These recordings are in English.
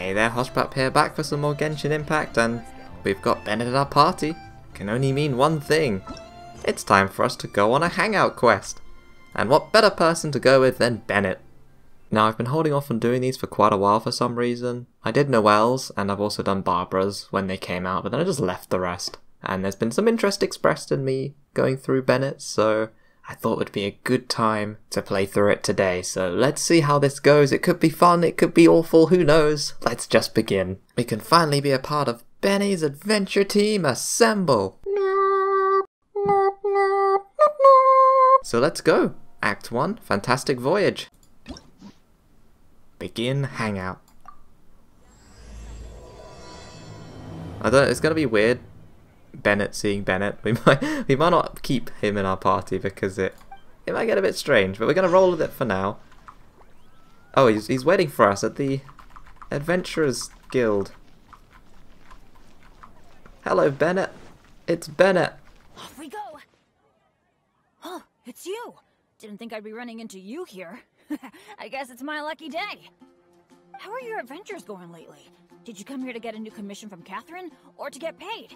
Hey there, Hoshpap here, back for some more Genshin Impact, and we've got Bennett at our party. Can only mean one thing. It's time for us to go on a hangout quest. And what better person to go with than Bennett? Now, I've been holding off on doing these for quite a while for some reason. I did Noelle's, and I've also done Barbara's when they came out, but then I just left the rest. And there's been some interest expressed in me going through Bennett, so I thought it would be a good time to play through it today. So let's see how this goes. It could be fun, it could be awful, who knows? Let's just begin. We can finally be a part of Bennetts Adventure Team. Assemble! So let's go. Act 1, Fantastic Voyage. Begin Hangout. It's gonna be weird, Bennett seeing Bennett. We might not keep him in our party because it might get a bit strange, but we're gonna roll with it for now. Oh, he's waiting for us at the Adventurers Guild. Hello, Bennett. It's Bennett. Off we go. Oh, it's you. Didn't think I'd be running into you here. I guess it's my lucky day. How are your adventures going lately? Did you come here to get a new commission from Catherine, or to get paid?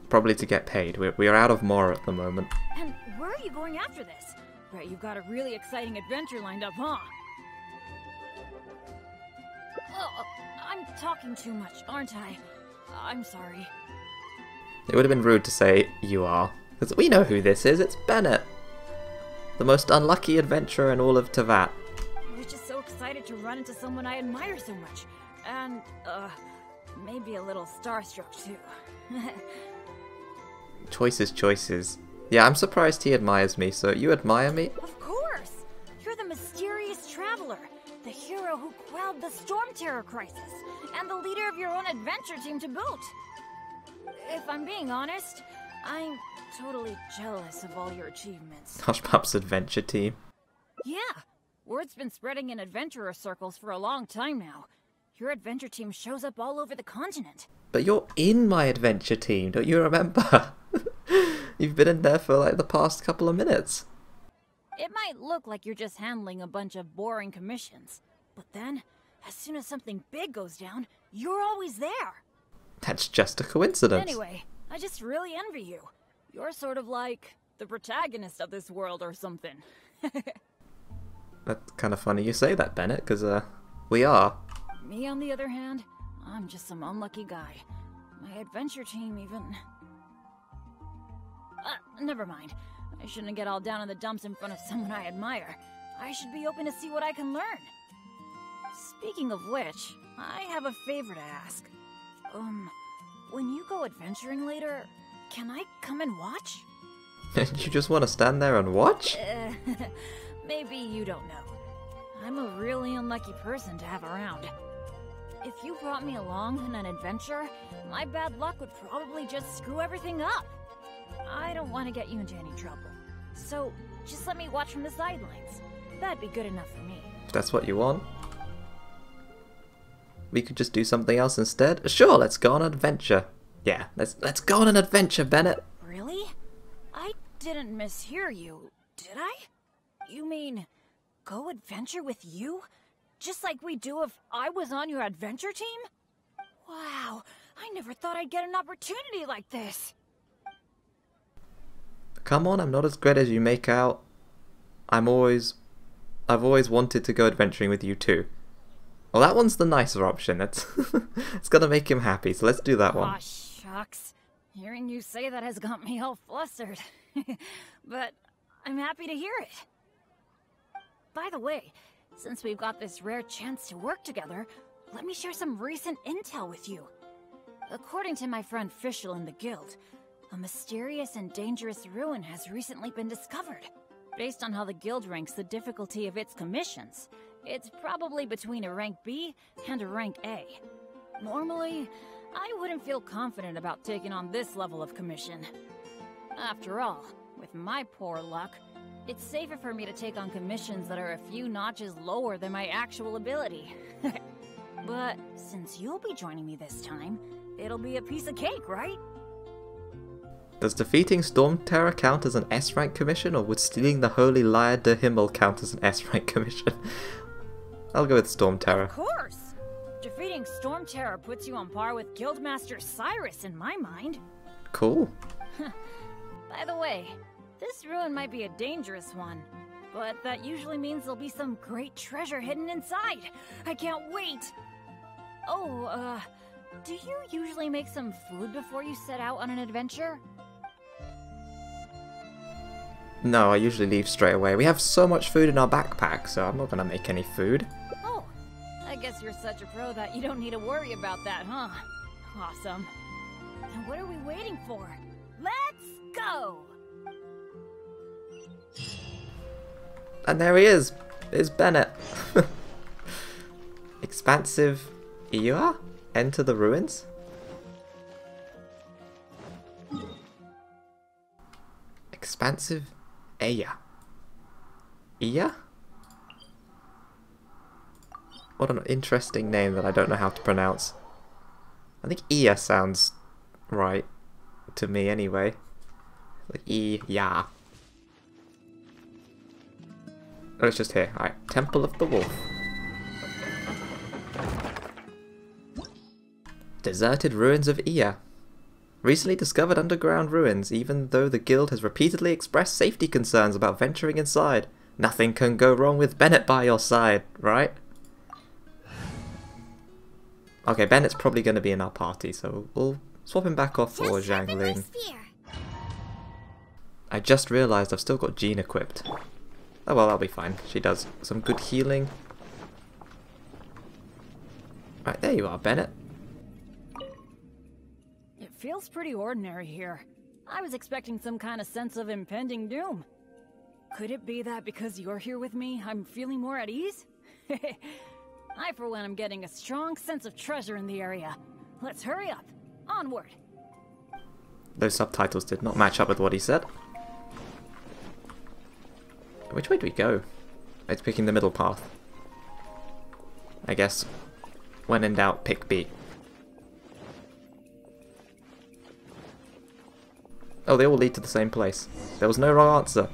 Probably to get paid. We're out of more at the moment. And where are you going after this? Right, you've got a really exciting adventure lined up, huh? Oh, I'm talking too much, aren't I? I'm sorry. It would have been rude to say you are, because we know who this is. It's Bennett, the most unlucky adventurer in all of Teyvat. I was just so excited to run into someone I admire so much, and maybe a little starstruck too. Choices. Yeah, I'm surprised he admires me, so you admire me? Of course! You're the mysterious traveler, the hero who quelled the Storm Terror crisis, and the leader of your own adventure team to boot. If I'm being honest, I'm totally jealous of all your achievements. Hoshpap's adventure team. Yeah, word's been spreading in adventurer circles for a long time now. Your adventure team shows up all over the continent. But you're in my adventure team, don't you remember? You've been in there for like the past couple of minutes. It might look like you're just handling a bunch of boring commissions, but then, as soon as something big goes down, you're always there. That's just a coincidence. Anyway, I just really envy you. You're sort of like the protagonist of this world or something. That's kind of funny you say that, Bennett, because we are. Me, on the other hand, I'm just some unlucky guy. My adventure team even... never mind. I shouldn't get all down in the dumps in front of someone I admire. I should be open to see what I can learn. Speaking of which, I have a favor to ask. When you go adventuring later, can I come and watch? You just want to stand there and watch? Maybe you don't know. I'm a really unlucky person to have around. If you brought me along on an adventure, my bad luck would probably just screw everything up. I don't want to get you into any trouble. So, just let me watch from the sidelines. That'd be good enough for me. If that's what you want. We could just do something else instead. Sure, let's go on an adventure. Yeah, let's go on an adventure, Bennett. Really? I didn't mishear you, did I? You mean, go adventure with you? Just like we do if I was on your adventure team? Wow, I never thought I'd get an opportunity like this. Come on, I'm not as great as you make out. I've always wanted to go adventuring with you too. Well, that one's the nicer option. It's gonna make him happy, so let's do that one. Aw, shucks. Hearing you say that has got me all flustered. But I'm happy to hear it. By the way, since we've got this rare chance to work together, let me share some recent intel with you. According to my friend Fischl in the guild, a mysterious and dangerous ruin has recently been discovered. Based on how the guild ranks the difficulty of its commissions, it's probably between a rank B and a rank A. Normally, I wouldn't feel confident about taking on this level of commission. After all, with my poor luck, it's safer for me to take on commissions that are a few notches lower than my actual ability. But since you'll be joining me this time, it'll be a piece of cake, right? Does defeating Storm Terror count as an S-rank commission, or would stealing the Holy Lyre de Himmel count as an S-rank commission? I'll go with Storm Terror. Of course! Defeating Storm Terror puts you on par with Guildmaster Cyrus in my mind. Cool. By the way, this ruin might be a dangerous one, but that usually means there'll be some great treasure hidden inside. I can't wait! Oh, do you usually make some food before you set out on an adventure? No, I usually leave straight away. We have so much food in our backpack, so I'm not gonna make any food. Oh, I guess you're such a pro that you don't need to worry about that, huh? Awesome. Then what are we waiting for? Let's go! And there he is! It's Bennett. Expansive Ia? Enter the ruins? Expansive Aya. Ia? What an interesting name that I don't know how to pronounce. I think Ia sounds right to me anyway. Like Ia. Oh, it's just here. Alright, Temple of the Wolf. Deserted ruins of Ia. Recently discovered underground ruins, even though the guild has repeatedly expressed safety concerns about venturing inside. Nothing can go wrong with Bennett by your side, right? Okay, Bennett's probably going to be in our party, so we'll swap him back off for Zhang Ling. I just realised I've still got Jean equipped. Oh well, that'll be fine. She does some good healing. Right, there you are, Bennett. It feels pretty ordinary here. I was expecting some kind of sense of impending doom. Could it be that because you're here with me, I'm feeling more at ease? I, for one, am getting a strong sense of treasure in the area. Let's hurry up. Onward. Those subtitles did not match up with what he said. Which way do we go? It's picking the middle path. I guess, when in doubt, pick B. Oh, they all lead to the same place. There was no wrong answer.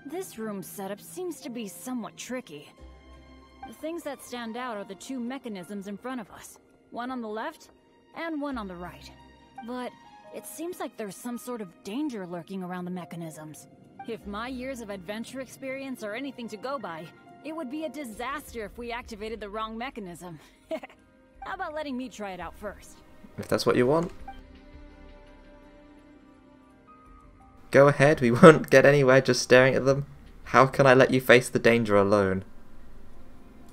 This room setup seems to be somewhat tricky. The things that stand out are the two mechanisms in front of us. One on the left, and one on the right. But it seems like there's some sort of danger lurking around the mechanisms. If my years of adventure experience are anything to go by, it would be a disaster if we activated the wrong mechanism. How about letting me try it out first? If that's what you want. Go ahead, we won't get anywhere just staring at them. How can I let you face the danger alone?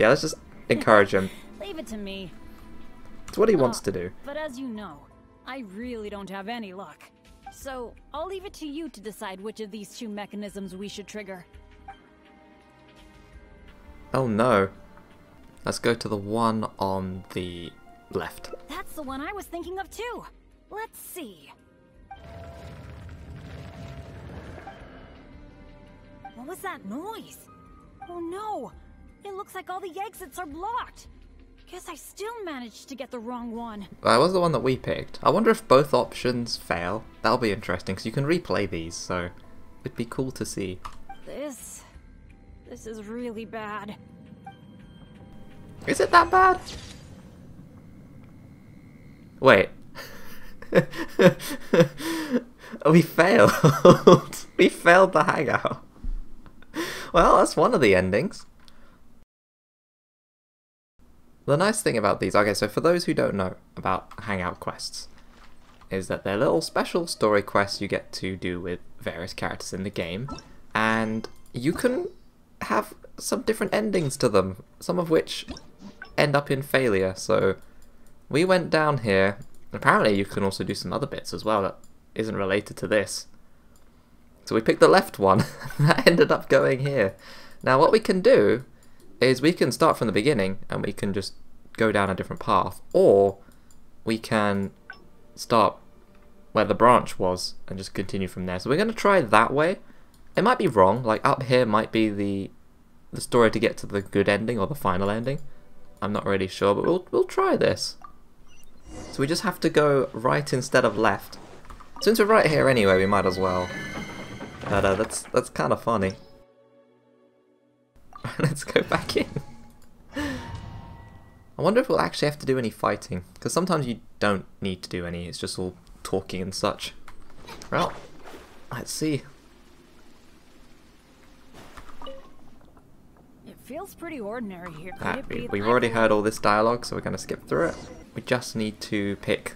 Yeah, let's just encourage him. Leave it to me. It's what he wants to do. But as you know, I really don't have any luck. So, I'll leave it to you to decide which of these two mechanisms we should trigger. Oh no. Let's go to the one on the left. That's the one I was thinking of too. Let's see. What was that noise? Oh no! It looks like all the exits are blocked. Guess I still managed to get the wrong one. That was the one that we picked. I wonder if both options fail. That'll be interesting, because you can replay these, so it'd be cool to see. This is really bad. Is it that bad? Wait. We failed. We failed the hangout. Well, that's one of the endings. The nice thing about these, okay, so for those who don't know about hangout quests, is that they're little special story quests you get to do with various characters in the game, and you can have some different endings to them, some of which end up in failure. So we went down here. Apparently you can also do some other bits as well that isn't related to this. So we picked the left one, that ended up going here. Now what we can do is we can start from the beginning and we can just go down a different path, or we can start where the branch was and just continue from there. So we're going to try that way. It might be wrong, like up here might be the story to get to the good ending or the final ending. I'm not really sure, but we'll try this. So we just have to go right instead of left. Since we're right here anyway, we might as well. But that's kind of funny. Let's go back in. I wonder if we'll actually have to do any fighting, because sometimes you don't need to do any, it's just all talking and such. Well, let's see. It feels pretty ordinary here. We've already heard all this dialogue, so we're going to skip through it. We just need to pick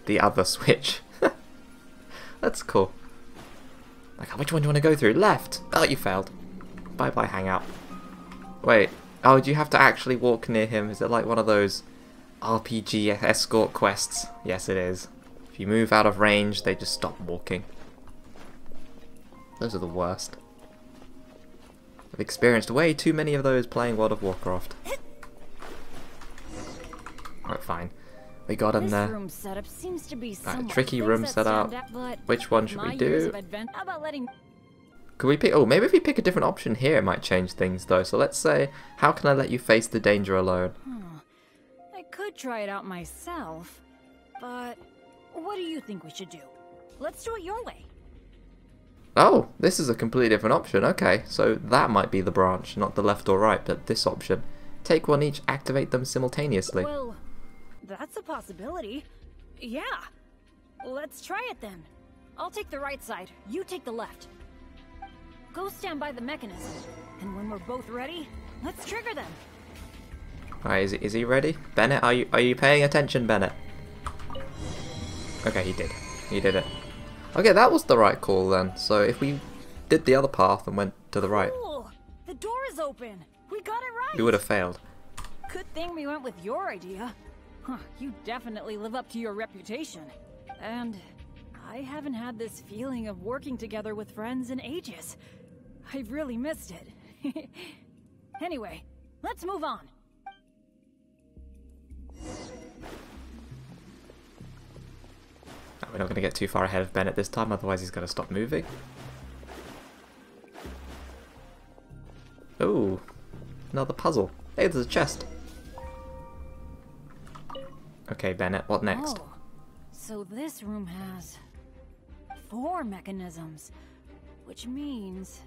the other switch. That's cool. Like, which one do you want to go through? Left! Oh, you failed. Bye bye, Hangout. Wait. Oh, do you have to actually walk near him? Is it like one of those RPG escort quests? Yes, it is. If you move out of range, they just stop walking. Those are the worst. I've experienced way too many of those playing World of Warcraft. Alright, fine. We got him there. Room setup seems to be tricky room setup. Which one should we do? Could we pick? Oh, maybe if we pick a different option here, it might change things though. So let's say, how can I let you face the danger alone? I could try it out myself, but what do you think we should do? Let's do it your way. Oh, this is a completely different option. Okay, so that might be the branch, not the left or right, but this option. Take one each, activate them simultaneously. Well, that's a possibility. Yeah. Let's try it then. I'll take the right side, you take the left. Go stand by the mechanism, and when we're both ready, let's trigger them. Alright, is he ready? Bennett, are you paying attention, Bennett? Okay, he did. He did it. Okay, that was the right call then. So if we did the other path and went to the right... Cool. The door is open! We got it right! We would have failed. Good thing we went with your idea. Huh, you definitely live up to your reputation. And I haven't had this feeling of working together with friends in ages. I've really missed it. Anyway, let's move on. We're not going to get too far ahead of Bennett this time, otherwise he's going to stop moving. Ooh, another puzzle. Hey, there's a chest. Okay, Bennett, what next? Oh, so this room has 4 mechanisms, which means...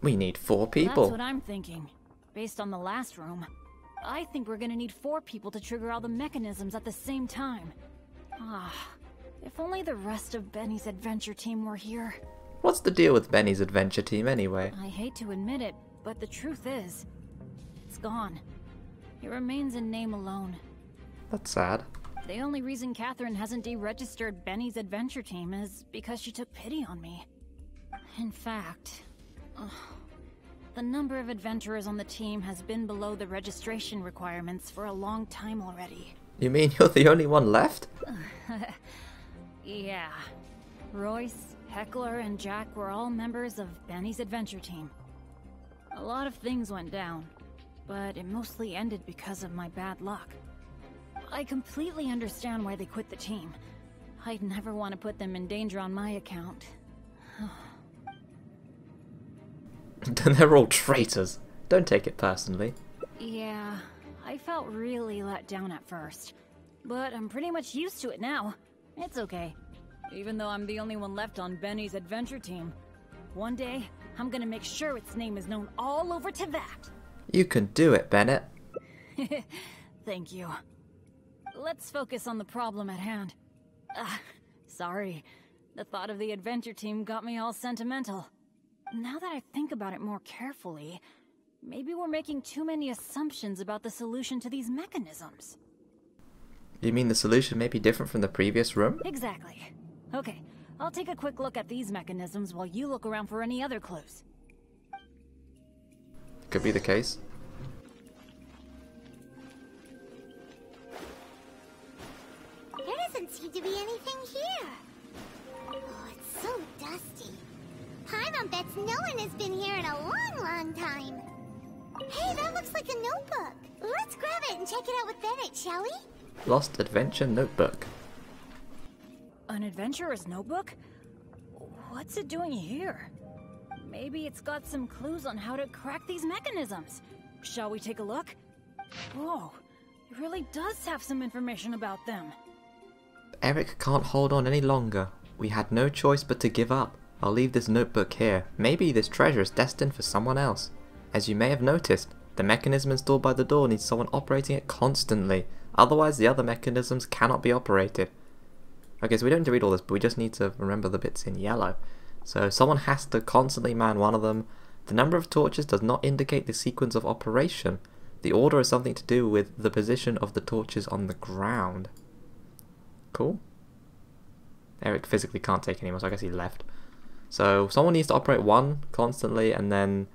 We need 4 people. That's what I'm thinking. Based on the last room, I think we're gonna need 4 people to trigger all the mechanisms at the same time. Ah, if only the rest of Bennetts Adventure Team were here. What's the deal with Bennetts Adventure Team anyway? I hate to admit it, but the truth is, it's gone. It remains in name alone. That's sad. The only reason Catherine hasn't deregistered Bennetts Adventure Team is because she took pity on me. In fact, the number of adventurers on the team has been below the registration requirements for a long time already. You mean you're the only one left? Yeah. Royce, Heckler, and Jack were all members of Bennetts Adventure Team. A lot of things went down, but it mostly ended because of my bad luck. I completely understand why they quit the team. I'd never want to put them in danger on my account. They're all traitors. Don't take it personally. Yeah, I felt really let down at first. But I'm pretty much used to it now. It's okay. Even though I'm the only one left on Bennetts Adventure Team. One day, I'm gonna make sure its name is known all over Teyvat. You can do it, Bennett. Thank you. Let's focus on the problem at hand. Sorry. The thought of the adventure team got me all sentimental. Now that I think about it more carefully, maybe we're making too many assumptions about the solution to these mechanisms. You mean the solution may be different from the previous room? Exactly. Okay, I'll take a quick look at these mechanisms while you look around for any other clues. Could be the case. There doesn't seem to be anything here. Oh, it's so dusty. Paimon bets no one has been here in a long, long time. Hey, that looks like a notebook. Let's grab it and check it out with Bennett, shall we? Lost Adventure Notebook. An adventurer's notebook? What's it doing here? Maybe it's got some clues on how to crack these mechanisms. Shall we take a look? Whoa, it really does have some information about them. Eric can't hold on any longer. We had no choice but to give up. I'll leave this notebook here. Maybe this treasure is destined for someone else. As you may have noticed, The mechanism installed by the door needs someone operating it constantly. Otherwise, the other mechanisms cannot be operated. Okay, so we don't need to read all this, but we just need to remember the bits in yellow. So someone has to constantly man one of them. The number of torches does not indicate the sequence of operation. The order has something to do with the position of the torches on the ground. Cool. Eric physically can't take anymore, so I guess he left. So someone needs to operate one constantly, and then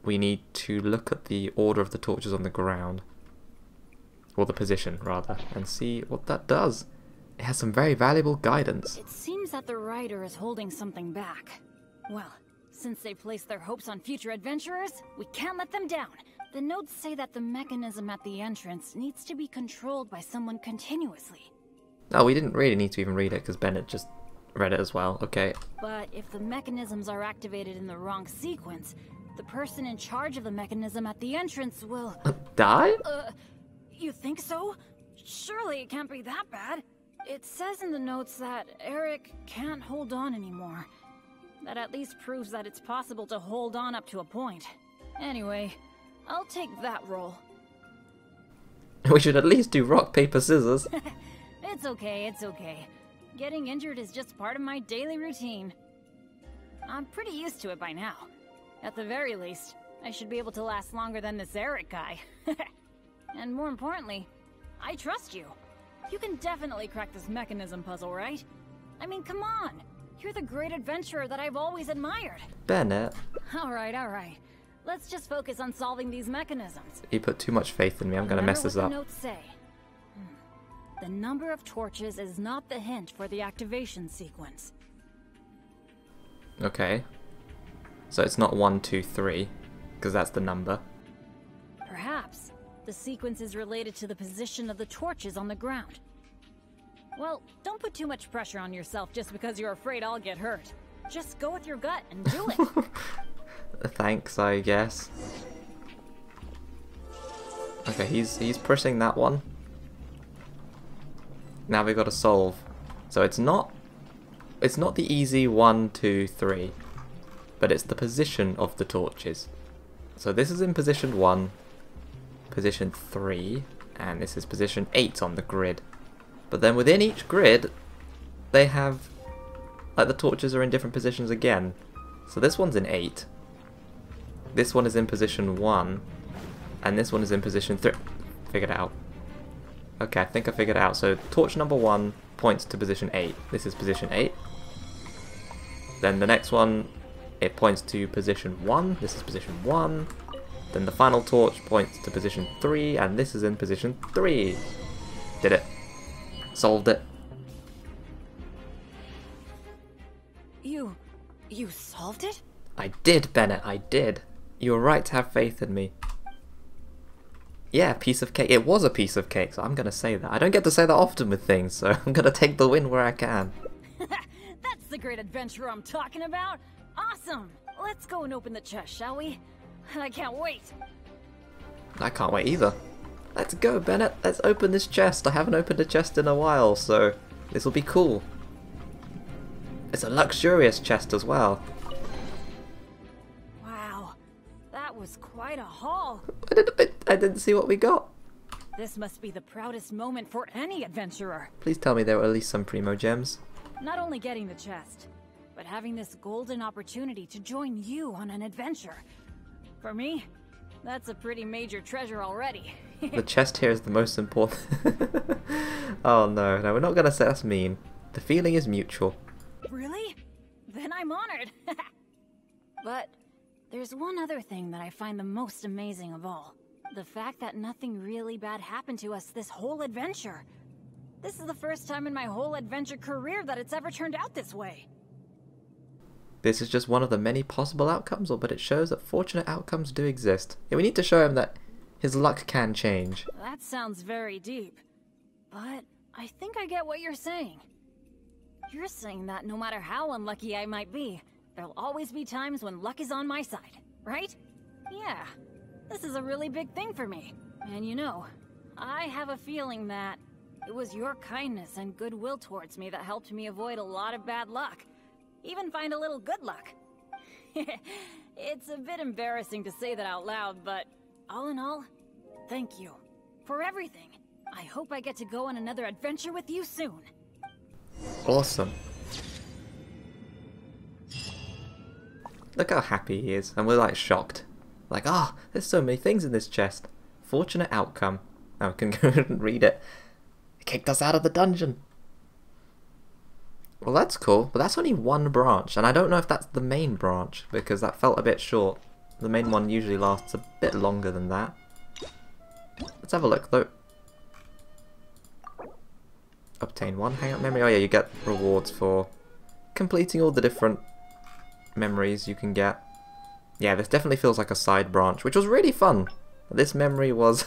we need to look at the order of the torches on the ground. Or the position, rather, and see what that does. It has some very valuable guidance. It seems that the writer is holding something back. Well, since they place their hopes on future adventurers, we can't let them down. The notes say that the mechanism at the entrance needs to be controlled by someone continuously. Oh, we didn't really need to even read it, because Bennett just read it as well. Okay. But if the mechanisms are activated in the wrong sequence, the person in charge of the mechanism at the entrance will... Die? You think so? Surely it can't be that bad. It says in the notes that Eric can't hold on anymore. That at least proves that it's possible to hold on up to a point. Anyway, I'll take that role. We should at least do rock, paper, scissors. It's okay, it's okay. Getting injured is just part of my daily routine. I'm pretty used to it by now. At the very least, I should be able to last longer than this Eric guy. And more importantly, I trust you. You can definitely crack this mechanism puzzle, right? I mean, come on! You're the great adventurer that I've always admired. Bennett. Alright. Let's just focus on solving these mechanisms. You put too much faith in me, I'm gonna mess this up. Remember what the notes say. The number of torches is not the hint for the activation sequence. Okay. So it's not 1, 2, 3, because that's the number. Perhaps the sequence is related to the position of the torches on the ground. Well, don't put too much pressure on yourself just because you're afraid I'll get hurt. Just go with your gut and do it. Thanks, I guess. Okay, he's pushing that one. Now we've got to solve. So it's not the easy 1, 2, 3, but it's the position of the torches. So this is in position 1, position 3, and this is position 8 on the grid. But then within each grid, they have, like, the torches are in different positions again. So this one's in 8, this one is in position 1, and this one is in position 3. Figured it out. Okay, I think I figured it out. So torch number 1 points to position 8. This is position 8. Then the next one, it points to position 1. This is position 1. Then the final torch points to position 3, and this is in position 3. Did it. Solved it. You solved it? I did, Bennett, I did. You were right to have faith in me. Yeah, piece of cake. It was a piece of cake, so I'm gonna say that. I don't get to say that often with things, so I'm gonna take the win where I can. That's the great adventure I'm talking about! Awesome! Let's go and open the chest, shall we? I can't wait! I can't wait either. Let's go, Bennett. Let's open this chest. I haven't opened a chest in a while, so this will be cool. It's a luxurious chest as well. Wow, that was quite a haul. I didn't see what we got. This must be the proudest moment for any adventurer. Please tell me there were at least some primo gems. Not only getting the chest, but having this golden opportunity to join you on an adventure. For me, that's a pretty major treasure already. The chest here is the most important. Oh no, we're not gonna say that's mean. The feeling is mutual. Really? Then I'm honored. But there's one other thing that I find the most amazing of all. The fact that nothing really bad happened to us this whole adventure. This is the first time in my whole adventure career that it's ever turned out this way. This is just one of the many possible outcomes, but it shows that fortunate outcomes do exist. Yeah, we need to show him that his luck can change. That sounds very deep. But I think I get what you're saying. You're saying that no matter how unlucky I might be, there'll always be times when luck is on my side, right? Yeah, this is a really big thing for me. And you know, I have a feeling that it was your kindness and goodwill towards me that helped me avoid a lot of bad luck. Even find a little good luck. It's a bit embarrassing to say that out loud, but All in all, thank you for everything. I hope I get to go on another adventure with you soon. Awesome. Look how happy he is, and we're like shocked. Like, ah, there's so many things in this chest. Fortunate outcome. Now we can go and read it. It kicked us out of the dungeon. Well, that's cool, but that's only one branch, and I don't know if that's the main branch, because that felt a bit short. The main one usually lasts a bit longer than that. Let's have a look, though. Obtain one hangout memory. Oh yeah, you get rewards for completing all the different memories you can get. Yeah, this definitely feels like a side branch, which was really fun. This memory was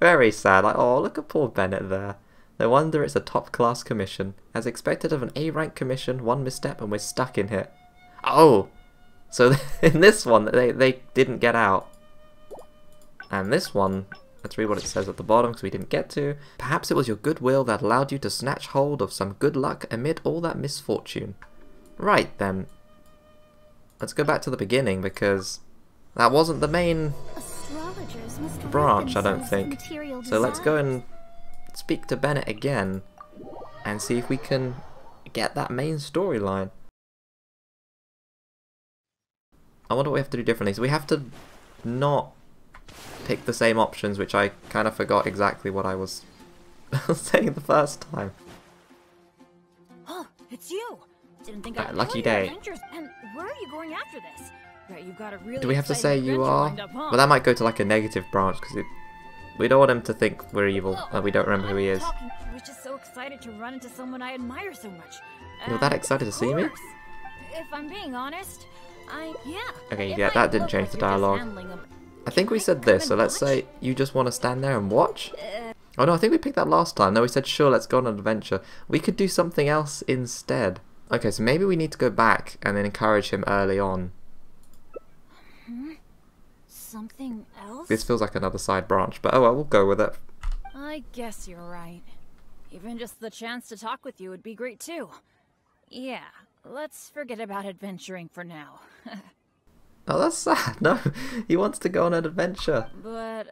very sad. Like, oh, look at poor Bennett there. No wonder it's a top-class commission. As expected of an A-rank commission, one misstep and we're stuck in here. Oh! So in this one, they didn't get out. And this one, let's read what it says at the bottom because we didn't get to. Perhaps it was your goodwill that allowed you to snatch hold of some good luck amid all that misfortune. Right then. Let's go back to the beginning because that wasn't the main branch, I don't think. So let's go and speak to Bennett again and see if we can get that main storyline. I wonder what we have to do differently. So we have to not pick the same options, which I kind of forgot exactly what I was saying the first time. Oh, it's you! Didn't think I'd lucky day. And where are you going after this? Right, you've got a really Do we have to say you are? up, huh? Well, that might go to like a negative branch because we don't want him to think we're evil and we don't remember who he is. I was just so excited to run into someone I admire so much. You're that excited to see me? If I'm being honest, Okay, yeah, that didn't change the dialogue. I think we said this, so let's say you just want to stand there and watch? Oh no, I think we picked that last time. No, we said sure, let's go on an adventure. We could do something else instead. Okay, so maybe we need to go back and then encourage him early on. Something else? This feels like another side branch, but oh well, we'll go with it. I guess you're right. Even just the chance to talk with you would be great too. Yeah, let's forget about adventuring for now. Oh, that's sad. No, he wants to go on an adventure. But,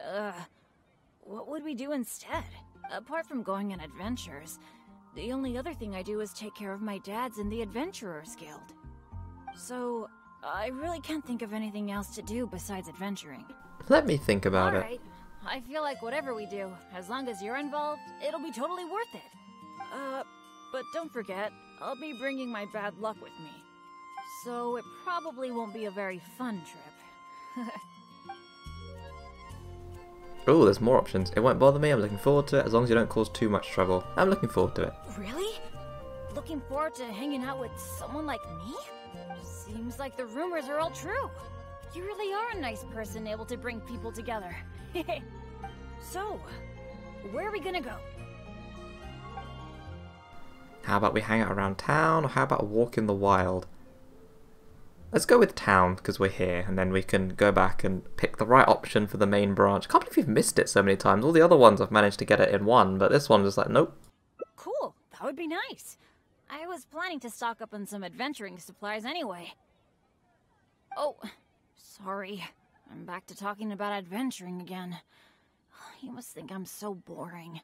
what would we do instead? Apart from going on adventures, the only other thing I do is take care of my dad's in the Adventurers Guild. So, I really can't think of anything else to do besides adventuring. Let me think about it. Alright, I feel like whatever we do, as long as you're involved, it'll be totally worth it. But don't forget, I'll be bringing my bad luck with me. So it probably won't be a very fun trip. Oh, there's more options. It won't bother me, I'm looking forward to it, as long as you don't cause too much trouble. I'm looking forward to it. Really? Looking forward to hanging out with someone like me? Seems like the rumors are all true. You really are a nice person able to bring people together. So, where are we gonna go? How about we hang out around town, or how about a walk in the wild? Let's go with town, because we're here, and then we can go back and pick the right option for the main branch. I can't believe we've missed it so many times. All the other ones I've managed to get it in one, but this one's just like, nope. Cool, that would be nice. I was planning to stock up on some adventuring supplies anyway. Oh, sorry. I'm back to talking about adventuring again. You must think I'm so boring.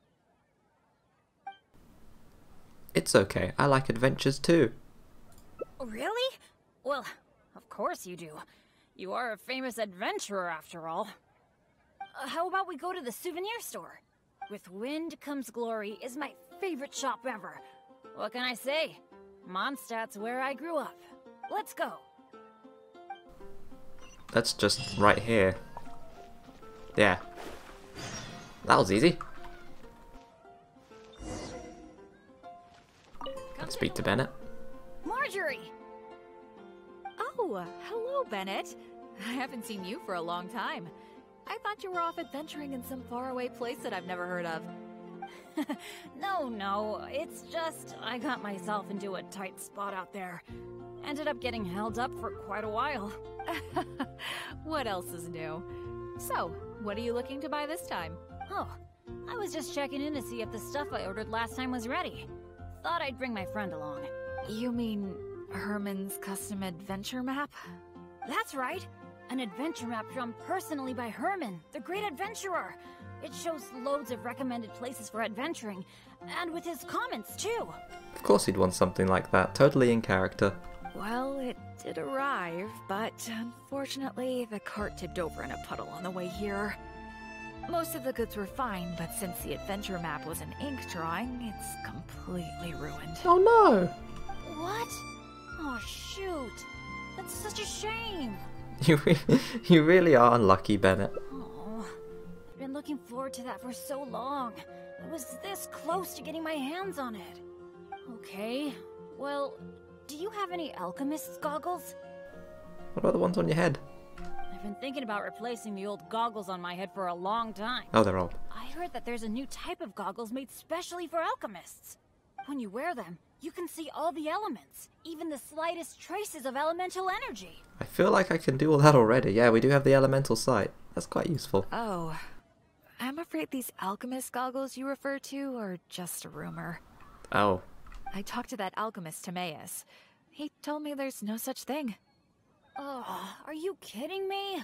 It's okay, I like adventures too. Really? Well, of course you do. You are a famous adventurer after all. How about we go to the souvenir store? With Wind Comes Glory is my favorite shop ever. What can I say? Mondstadt's where I grew up. Let's go. That's just right here. Yeah. That was easy. Let's speak to Bennett. Marjorie! Oh, hello, Bennett. I haven't seen you for a long time. I thought you were off adventuring in some faraway place that I've never heard of. No, it's just I got myself into a tight spot out there. Ended up getting held up for quite a while. What else is new? So, what are you looking to buy this time? Oh, I was just checking in to see if the stuff I ordered last time was ready. Thought I'd bring my friend along. You mean Herman's custom adventure map? That's right. An adventure map drawn personally by Herman, the great adventurer. It shows loads of recommended places for adventuring, and with his comments too. Of course he'd want something like that, totally in character. Well, it did arrive, but unfortunately the cart tipped over in a puddle on the way here. Most of the goods were fine, but since the adventure map was an ink drawing, it's completely ruined. Oh no! What? Oh shoot. That's such a shame. You really are unlucky, Bennett. Oh, I've been looking forward to that for so long. I was this close to getting my hands on it. Okay, well, do you have any Alchemists Goggles? What about the ones on your head? I've been thinking about replacing the old goggles on my head for a long time. Oh, they're old. I heard that there's a new type of goggles made specially for alchemists. When you wear them, you can see all the elements, even the slightest traces of elemental energy. I feel like I can do all that already. Yeah, we do have the elemental sight. That's quite useful. Oh, I'm afraid these alchemist goggles you refer to are just a rumor. Oh. I talked to that alchemist, Timaeus. He told me there's no such thing. Oh, are you kidding me?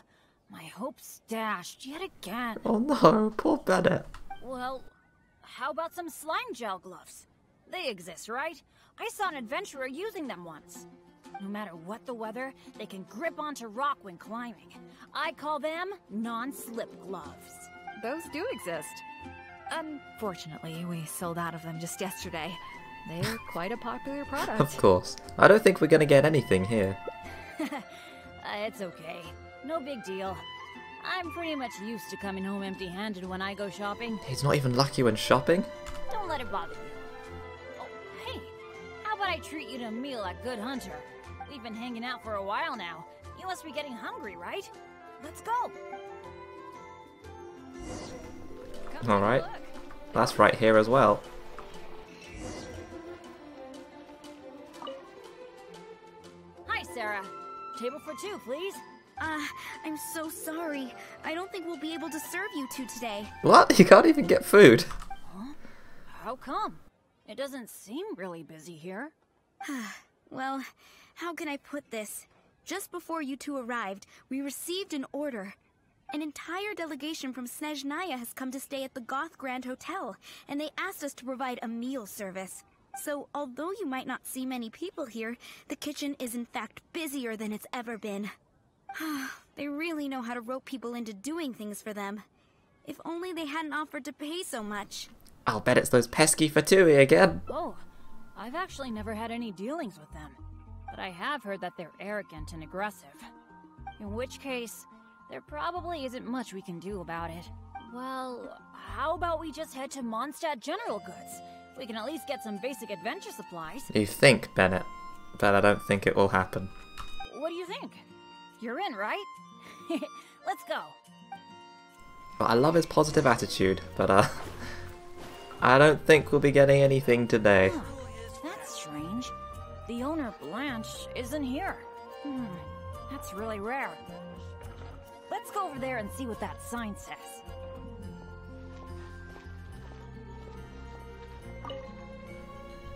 My hopes dashed yet again. Oh no, poor Bennett. Well, how about some slime gel gloves? They exist, right? I saw an adventurer using them once. No matter what the weather, they can grip onto rock when climbing. I call them non-slip gloves. Those do exist. Unfortunately, we sold out of them just yesterday. They're quite a popular product. Of course. I don't think we're gonna get anything here. It's okay. No big deal. I'm pretty much used to coming home empty-handed when I go shopping. He's not even lucky when shopping. Don't let it bother you. Oh, hey, how about I treat you to a meal at Good Hunter? We've been hanging out for a while now. You must be getting hungry, right? Let's go. Alright. That's right here as well. Hi, Sarah. Table for two, please. I'm so sorry. I don't think we'll be able to serve you two today. What? You can't even get food? Huh? How come? It doesn't seem really busy here. Well, how can I put this? Just before you two arrived, we received an order. An entire delegation from Snezhnaya has come to stay at the Goth Grand Hotel, and they asked us to provide a meal service. So, although you might not see many people here, the kitchen is in fact busier than it's ever been. They really know how to rope people into doing things for them. If only they hadn't offered to pay so much. I'll bet it's those pesky Fatui again. Oh, I've actually never had any dealings with them. But I have heard that they're arrogant and aggressive. In which case, there probably isn't much we can do about it. Well, how about we just head to Mondstadt General Goods? We can at least get some basic adventure supplies. You think, Bennett, but I don't think it will happen. What do you think? You're in, right? Let's go. Well, I love his positive attitude, but I don't think we'll be getting anything today. Huh, that's strange. The owner, Blanche, isn't here. That's really rare. Let's go over there and see what that sign says.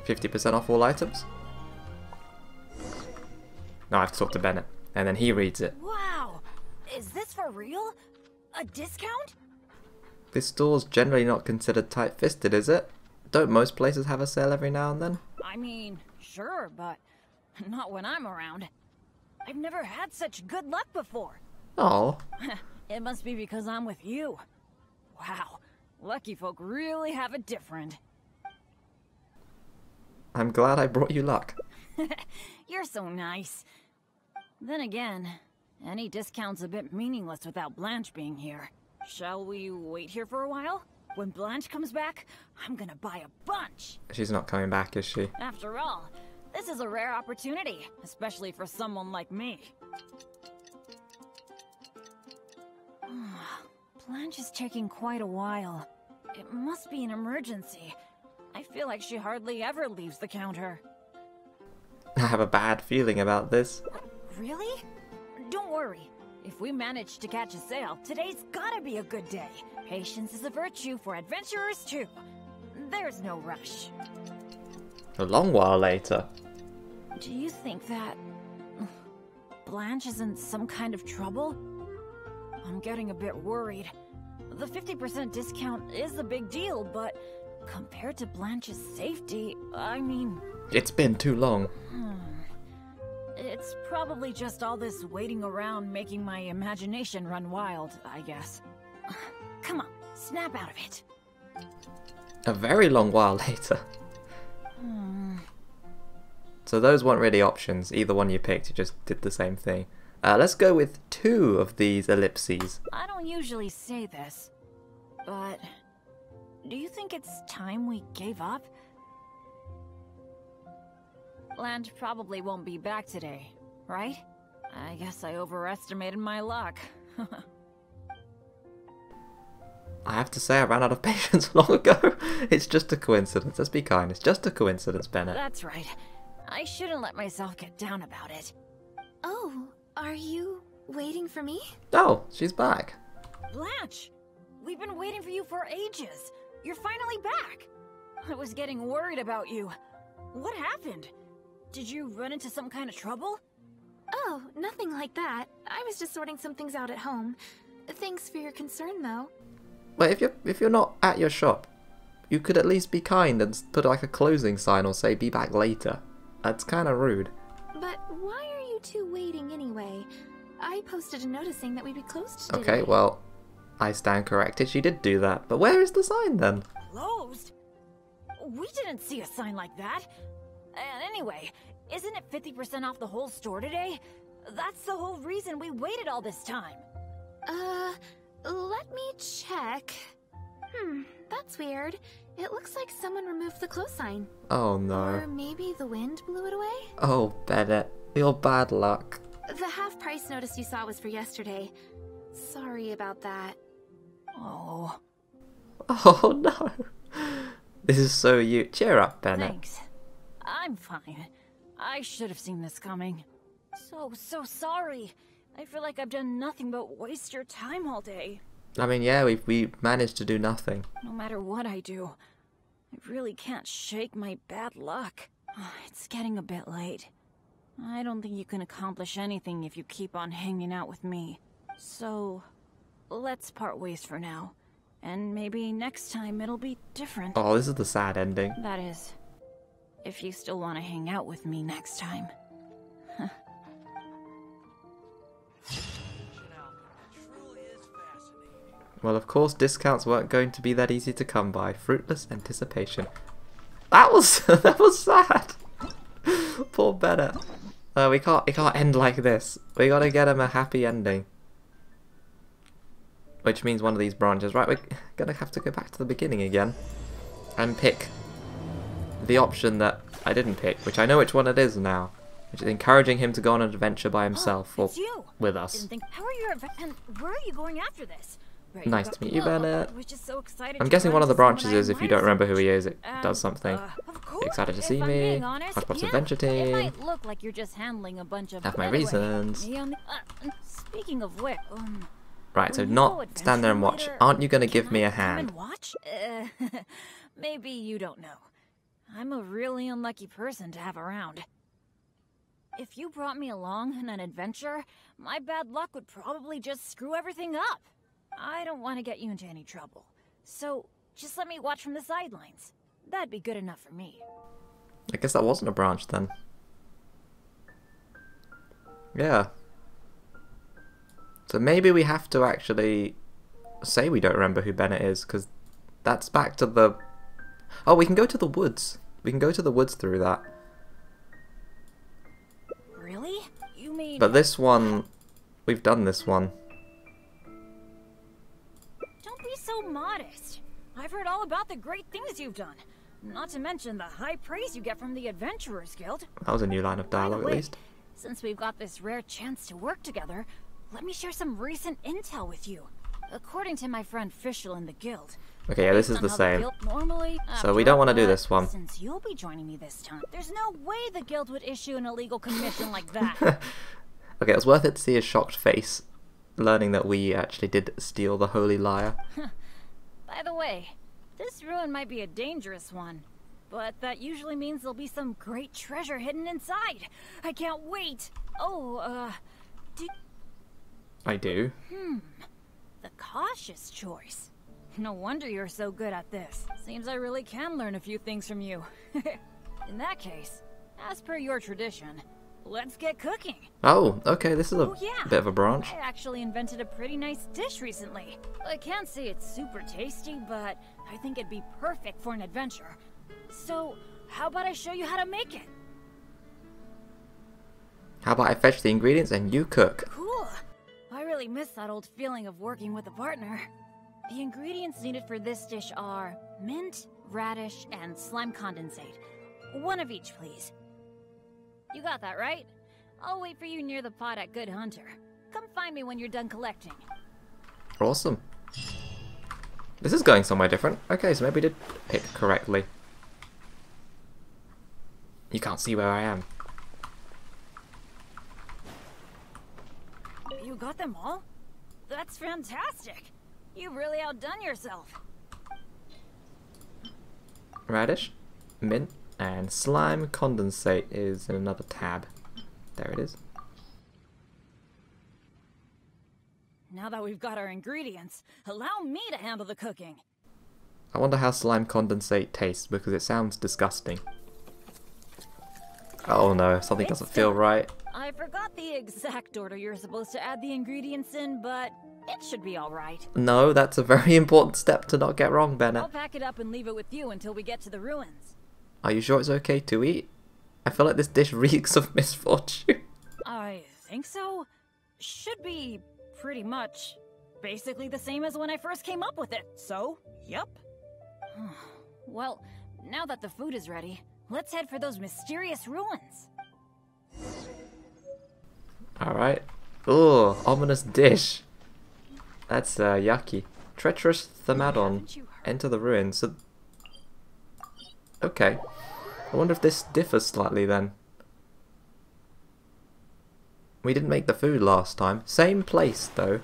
"50% off all items?" No, I have to talk to Bennett, and then he reads it. Wow! Is this for real? A discount? This store's generally not considered tight-fisted, is it? Don't most places have a sale every now and then? I mean, sure, but not when I'm around. I've never had such good luck before. Oh. It must be because I'm with you. Wow, lucky folk really have it different. I'm glad I brought you luck. You're so nice. Then again, any discount's a bit meaningless without Blanche being here. Shall we wait here for a while? When Blanche comes back, I'm gonna buy a bunch! She's not coming back, is she? After all, this is a rare opportunity, especially for someone like me. Blanche is taking quite a while. It must be an emergency. I feel like she hardly ever leaves the counter. I have a bad feeling about this. Really? Don't worry. If we manage to catch a sale, today's gotta be a good day. Patience is a virtue for adventurers too. There's no rush. A long while later. Do you think that... Blanche is in some kind of trouble? I'm getting a bit worried. The 50% discount is a big deal, but compared to Blanche's safety, I mean... It's been too long. It's probably just all this waiting around making my imagination run wild, I guess. Come on, snap out of it. A very long while later. So those weren't really options. Either one you picked, you just did the same thing. Let's go with 2 of these ellipses. I don't usually say this, but do you think it's time we gave up? Blanche probably won't be back today, right? I guess I overestimated my luck. I have to say I ran out of patience long ago. It's just a coincidence. Let's be kind. It's just a coincidence, Bennett. That's right. I shouldn't let myself get down about it. Oh, are you waiting for me? Oh, she's back. Blanche! We've been waiting for you for ages. You're finally back. I was getting worried about you. What happened? Did you run into some kind of trouble? Oh, nothing like that. I was just sorting some things out at home. Thanks for your concern, though. Well, if you're not at your shop, you could at least be kind and put like a closing sign or say be back later. That's kind of rude. But why are you two waiting anyway? I posted a notice saying that we'd be closed today. Okay, well, I stand corrected. She did do that. But where is the sign then? Closed? We didn't see a sign like that. And anyway, isn't it 50% off the whole store today? That's the whole reason we waited all this time. Let me check. That's weird. It looks like someone removed the close sign. Oh no. Or maybe the wind blew it away? Oh, Bennett, your bad luck. The half-price notice you saw was for yesterday. Sorry about that. Oh. Oh no. This is so you. Cheer up, Bennett. Thanks. I'm fine. I should have seen this coming. So sorry. I feel like I've done nothing but waste your time all day. I mean, yeah, we managed to do nothing. No matter what I do, I really can't shake my bad luck. It's getting a bit late. I don't think you can accomplish anything if you keep on hanging out with me. So, let's part ways for now. And maybe next time it'll be different. Oh, this is the sad ending. That is, if you still want to hang out with me next time. Well, of course, discounts weren't going to be that easy to come by. Fruitless anticipation. That was that was sad. Poor Bennett. It can't end like this. We gotta get him a happy ending. Which means one of these branches. Right, we're gonna have to go back to the beginning again and pick the option that I didn't pick, which I know which one it is now. Which is encouraging him to go on an adventure by himself or with us. How are your and where are you going after this? Nice to meet you, Bennett. I was just so excited I'm guessing one of the branches is if you don't remember who he is, it And, does something. of course, Excited to if see I'm me. being honest, Bennetts yeah, Adventure It Team. might look like you're just handling a bunch of. Have my Anyway, reasons. Speaking of which, Right, so when you not go stand there and watch. adventuring Aren't you gonna later, give me a can I come hand? and watch? Maybe you don't know. I'm a really unlucky person to have around. If you brought me along on an adventure, my bad luck would probably just screw everything up. I don't want to get you into any trouble. So, just let me watch from the sidelines. That'd be good enough for me. I guess that wasn't a branch then. Yeah. So maybe we have to actually say we don't remember who Bennett is, because that's back to the... Oh, we can go to the woods. We can go to the woods through that. Really? You mean... But this one... We've done this one. Don't be so modest. I've heard all about the great things you've done. Not to mention the high praise you get from the Adventurers Guild. That was a new line of By the dialogue, at way, least. since we've got this rare chance to work together, let me share some recent intel with you. According to my friend Fischl in the guild. Okay, yeah, this is based the on how same. guild normally, So we don't want to do but this one. Since you'll be joining me this time, there's no way the guild would issue an illegal commission like that. Okay, it was worth it to see his shocked face, learning that we actually did steal the Holy Lyre. By the way, this ruin might be a dangerous one, but that usually means there'll be some great treasure hidden inside. I can't wait. Oh, I do. The cautious choice. No wonder you're so good at this. Seems I really can learn a few things from you. In that case, as per your tradition, let's get cooking. Oh, okay, this is a Yeah, bit of a branch. I actually invented a pretty nice dish recently. I can't say it's super tasty, but I think it'd be perfect for an adventure. So, how about I show you how to make it? How about I fetch the ingredients and you cook? Cool. I really miss that old feeling of working with a partner. The ingredients needed for this dish are mint, radish, and slime condensate. One of each, please. You got that, right? I'll wait for you near the pot at Good Hunter. Come find me when you're done collecting. Awesome. This is going somewhere different. Okay, so maybe we did pick correctly. You can't see where I am. You got them all? That's fantastic. You've really outdone yourself. Radish, mint, and slime condensate is in another tab. There it is. Now that we've got our ingredients, allow me to handle the cooking. I wonder how slime condensate tastes because it sounds disgusting. Oh no, something doesn't feel right. I forgot the exact order you're supposed to add the ingredients in, but it should be alright. No, that's a very important step to not get wrong, Bennett. I'll pack it up and leave it with you until we get to the ruins. Are you sure it's okay to eat? I feel like this dish reeks of misfortune. I think so. Should be pretty much basically the same as when I first came up with it, so, yep. Well, now that the food is ready, let's head for those mysterious ruins. Alright. Ooh, ominous dish. That's yucky. Treacherous Themadon. Enter the ruins. So... okay. I wonder if this differs slightly then. We didn't make the food last time. Same place though.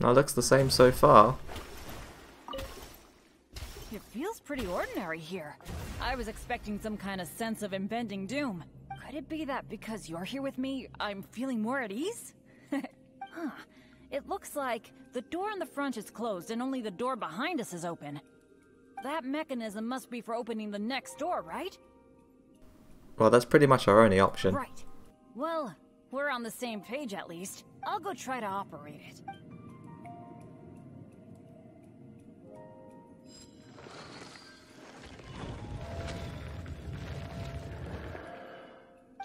No, it looks the same so far. It feels pretty ordinary here. I was expecting some kind of sense of impending doom. Could it be that because you're here with me, I'm feeling more at ease? Huh. It looks like the door in the front is closed and only the door behind us is open. That mechanism must be for opening the next door, right? Well, that's pretty much our only option. Right. Well, we're on the same page at least. I'll go try to operate it.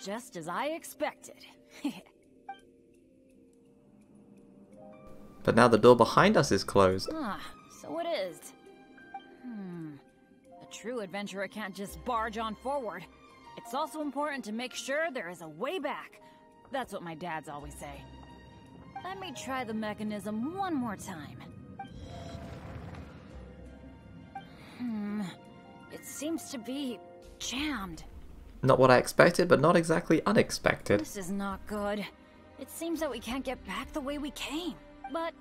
Just as I expected. But now the door behind us is closed. Ah, so it is. A true adventurer can't just barge on forward. It's also important to make sure there is a way back. That's what my dads always say. Let me try the mechanism one more time. It seems to be jammed. Not what I expected, but not exactly unexpected. This is not good. It seems that we can't get back the way we came. But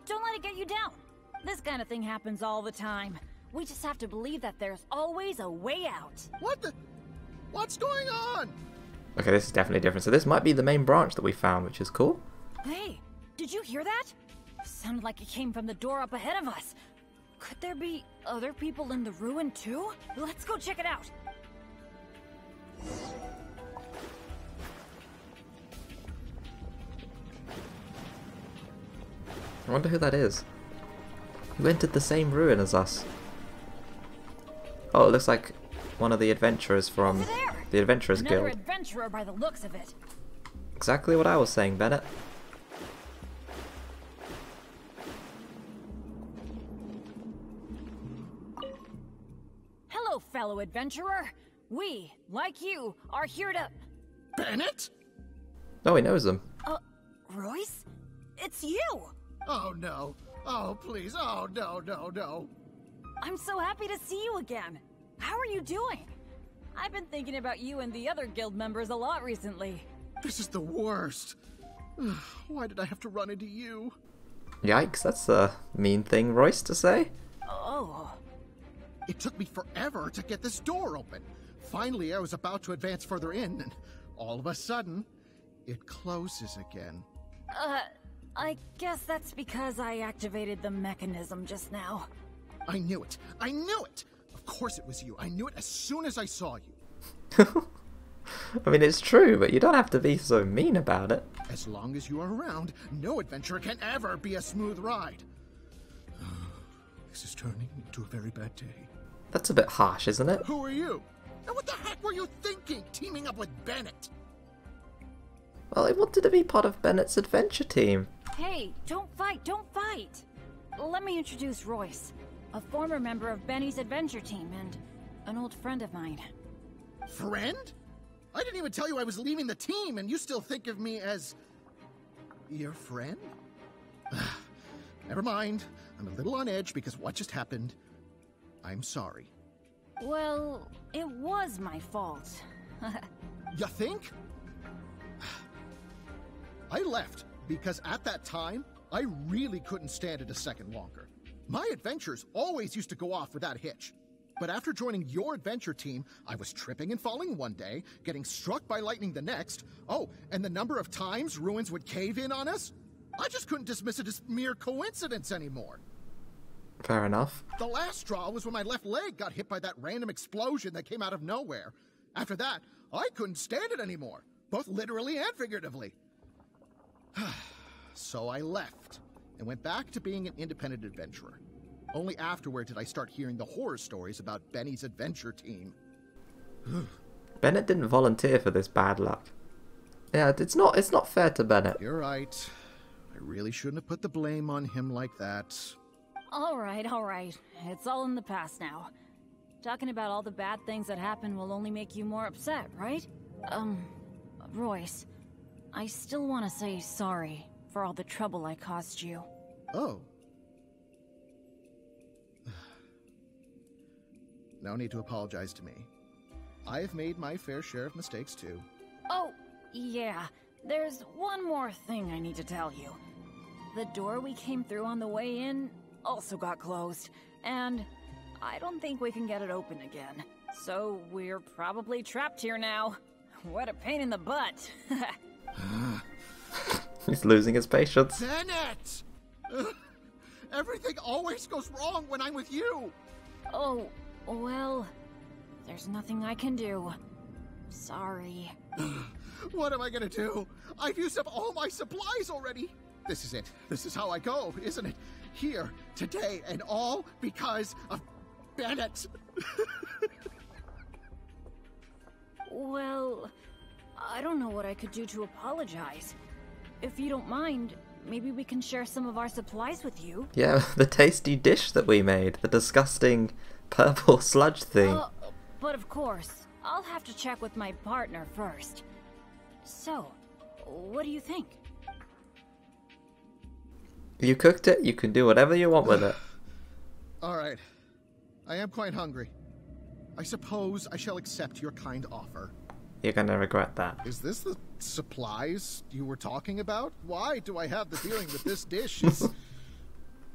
don't let it get you down. This kind of thing happens all the time. We just have to believe that there's always a way out. What's going on? Okay, this is definitely different. So this might be the main branch that we found, which is cool. Hey, did you hear that? Sounded like it came from the door up ahead of us. Could there be other people in the ruin too? Let's go check it out. I wonder who that is. Who entered the same ruin as us? Oh, it looks like one of the adventurers from the Adventurers Another Guild. adventurer by the looks of it. Exactly what I was saying, Bennett. Hello, fellow adventurer. We, like you, are here to... Bennett? Oh, he knows them. Royce? It's you! Oh no. Oh please. Oh no. I'm so happy to see you again. How are you doing? I've been thinking about you and the other guild members a lot recently. This is the worst. Why did I have to run into you? Yikes, that's a mean thing, Royce, to say. Oh. It took me forever to get this door open. Finally, I was about to advance further in, and all of a sudden, it closes again. I guess that's because I activated the mechanism just now. I knew it! I knew it! Of course it was you. I knew it as soon as I saw you. I mean, it's true, but you don't have to be so mean about it. As long as you are around, no adventure can ever be a smooth ride. This is turning into a very bad day. That's a bit harsh, isn't it? Who are you? And what the heck were you thinking, teaming up with Bennett? Well, I wanted to be part of Bennetts Adventure Team. Hey, don't fight, don't fight! Let me introduce Royce, a former member of Bennetts Adventure Team and an old friend of mine. Friend? I didn't even tell you I was leaving the team, and you still think of me as... your friend? Never mind. I'm a little on edge because what just happened. I'm sorry. Well, it was my fault. You think? I left because at that time, I really couldn't stand it a second longer. My adventures always used to go off without a hitch. But after joining your adventure team, I was tripping and falling one day, getting struck by lightning the next. Oh, and the number of times ruins would cave in on us? I just couldn't dismiss it as mere coincidence anymore. Fair enough. The last straw was when my left leg got hit by that random explosion that came out of nowhere. After that, I couldn't stand it anymore, both literally and figuratively. So I left and went back to being an independent adventurer. Only afterward did I start hearing the horror stories about Bennetts Adventure Team. Bennett didn't volunteer for this bad luck. Yeah, it's not fair to Bennett. You're right. I really shouldn't have put the blame on him like that. Alright. It's all in the past now. Talking about all the bad things that happened will only make you more upset, right? Royce, I still want to say sorry for all the trouble I caused you. Oh. No need to apologize to me. I have made my fair share of mistakes too. Oh, yeah. There's one more thing I need to tell you. The door we came through on the way in also got closed, and I don't think we can get it open again. So we're probably trapped here now. What a pain in the butt. He's losing his patience. Bennett! Everything always goes wrong when I'm with you! Oh, well, there's nothing I can do. Sorry. What am I gonna do? I've used up all my supplies already! This is it. This is how I go, isn't it? Here, today, and all because of Bennett! Well, I don't know what I could do to apologize. If you don't mind, maybe we can share some of our supplies with you. Yeah, the tasty dish that we made. The disgusting purple sludge thing. But of course, I'll have to check with my partner first. So, what do you think? You cooked it, you can do whatever you want with it. Alright. I am quite hungry. I suppose I shall accept your kind offer. You're gonna regret that. Is this the supplies you were talking about? Why do I have the feeling that this dish is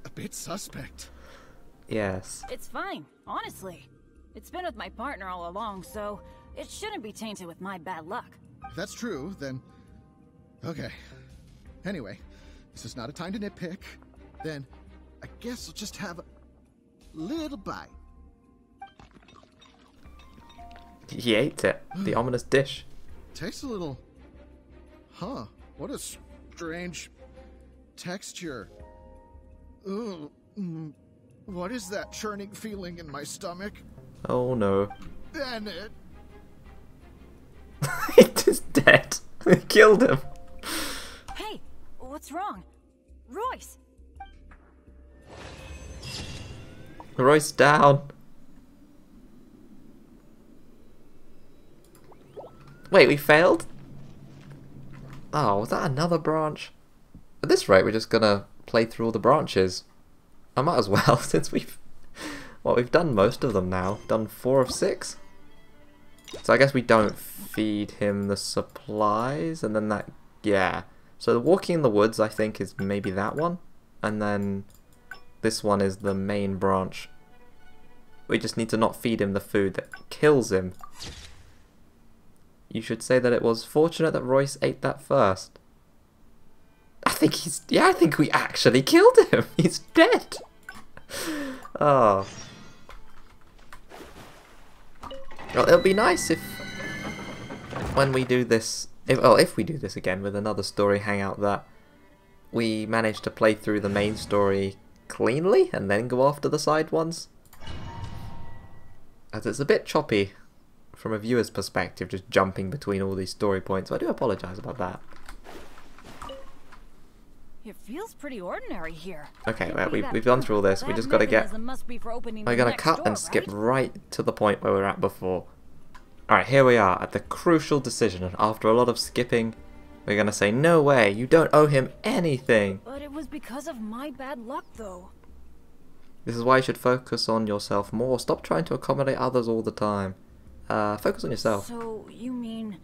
a bit suspect? Yes. It's fine, honestly. It's been with my partner all along, so it shouldn't be tainted with my bad luck. If that's true, then... okay. Anyway, this is not a time to nitpick. Then, I guess I'll just have a little bite. He ate it. The ominous dish. Tastes a little... huh. What a strange texture. Ugh. What is that churning feeling in my stomach? Oh no. Bennett! He's just dead. They killed him. Hey, what's wrong? Royce! Royce down. Wait, we failed? Oh, was that another branch? At this rate, we're just gonna play through all the branches. I might as well, since we've done most of them now. Done 4 of 6. So I guess we don't feed him the supplies, and then that, yeah. So the walking in the woods, I think, is maybe that one. And then this one is the main branch. We just need to not feed him the food that kills him. you should say that it was fortunate that Royce ate that first. I think we actually killed him. He's dead. Oh. Well, it'll be nice if when we do this, if we do this again with another story hangout, that we manage to play through the main story cleanly and then go after the side ones. As it's a bit choppy from a viewer's perspective, just jumping between all these story points. So I do apologise about that. It feels pretty ordinary here. Okay, well, we've gone through all this. We just got to get... We're going to cut and skip right to the point where we were at before. Alright, here we are at the crucial decision, and after a lot of skipping, we're going to say, no way, you don't owe him anything. But it was because of my bad luck, though. This is why you should focus on yourself more. Stop trying to accommodate others all the time. Focus on yourself. So, you mean,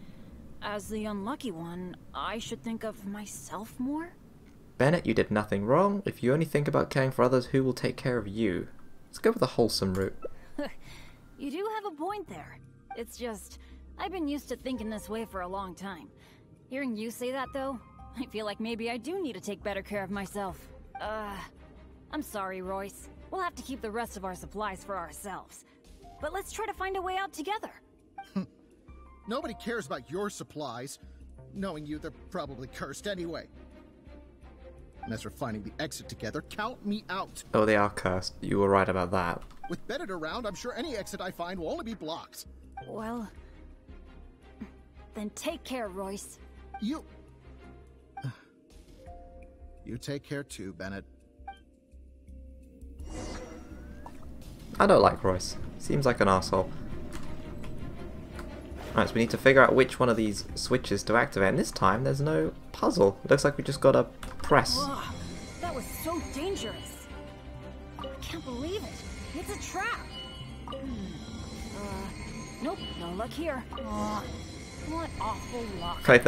as the unlucky one, I should think of myself more? Bennett, you did nothing wrong. If you only think about caring for others, who will take care of you? Let's go with the wholesome route. You do have a point there. It's just, I've been used to thinking this way for a long time. Hearing you say that, though, I feel like maybe I do need to take better care of myself. I'm sorry, Royce. We'll have to keep the rest of our supplies for ourselves. But let's try to find a way out together. Nobody cares about your supplies. Knowing you, they're probably cursed anyway. And as for finding the exit together, count me out. Oh, they are cursed. You were right about that. With Bennett around, I'm sure any exit I find will only be blocked. Well, then take care, Royce. You take care too, Bennett. I don't like Royce. Seems like an asshole. Right, so we need to figure out which one of these switches to activate, and this time there's no puzzle. It looks like we just gotta press. Ugh, that was so dangerous. I can't believe it. It's a trap. Nope, no luck here. What awful luck. Wait,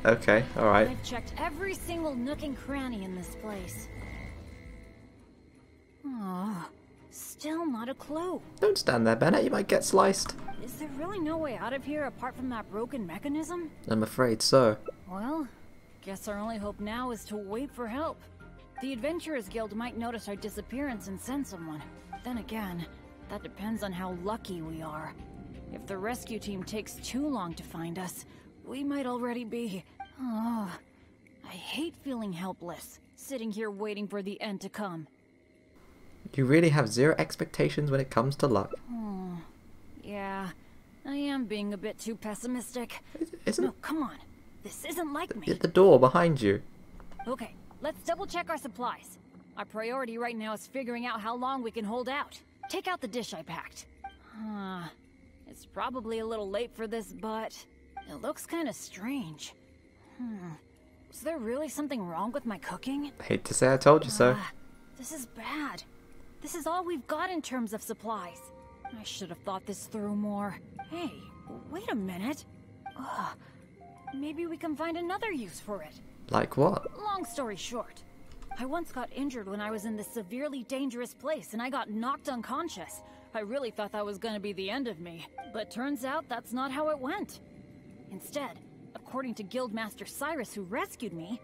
okay, alright. I've checked every single nook and cranny in this place. Still not a clue. Don't stand there, Bennett. You might get sliced. Is there really no way out of here apart from that broken mechanism? I'm afraid so. Well, guess our only hope now is to wait for help. The Adventurers Guild might notice our disappearance and send someone. Then again, that depends on how lucky we are. If the rescue team takes too long to find us, we might already be... I hate feeling helpless, sitting here waiting for the end to come. You really have zero expectations when it comes to luck. Yeah, I am being a bit too pessimistic. Isn't No, come on. This isn't like me. the door behind you? Okay, let's double check our supplies. Our priority right now is figuring out how long we can hold out. Take out the dish I packed. It's probably a little late for this, but it looks kind of strange. Is there really something wrong with my cooking? Hate to say I told you so. This is bad. This is all we've got in terms of supplies. I should have thought this through more. Hey, wait a minute. Maybe we can find another use for it. Like what? Long story short, I once got injured when I was in this severely dangerous place and I got knocked unconscious. I really thought that was going to be the end of me, but turns out that's not how it went. Instead, according to Guildmaster Cyrus, who rescued me,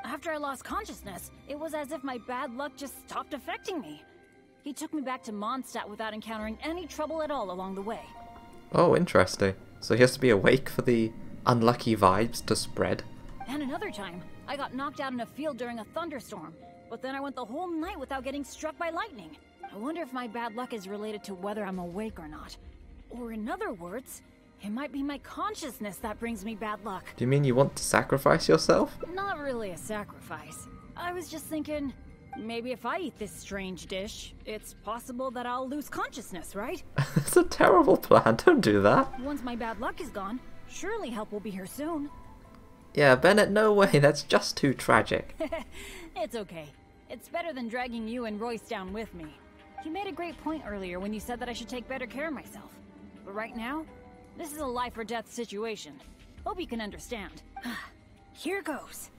after I lost consciousness, it was as if my bad luck just stopped affecting me. He took me back to Mondstadt without encountering any trouble at all along the way. Oh, interesting. So he has to be awake for the unlucky vibes to spread. And another time, I got knocked out in a field during a thunderstorm, but then I went the whole night without getting struck by lightning. I wonder if my bad luck is related to whether I'm awake or not. Or in other words, it might be my consciousness that brings me bad luck. Do you mean you want to sacrifice yourself? Not really a sacrifice. I was just thinking, maybe if I eat this strange dish, it's possible that I'll lose consciousness, right? It's a terrible plan. Don't do that. Once my bad luck is gone, surely help will be here soon. Yeah, Bennett, no way. That's just too tragic. It's okay. It's better than dragging you and Royce down with me. You made a great point earlier when you said that I should take better care of myself. But right now, this is a life or death situation. Hope you can understand. Here goes.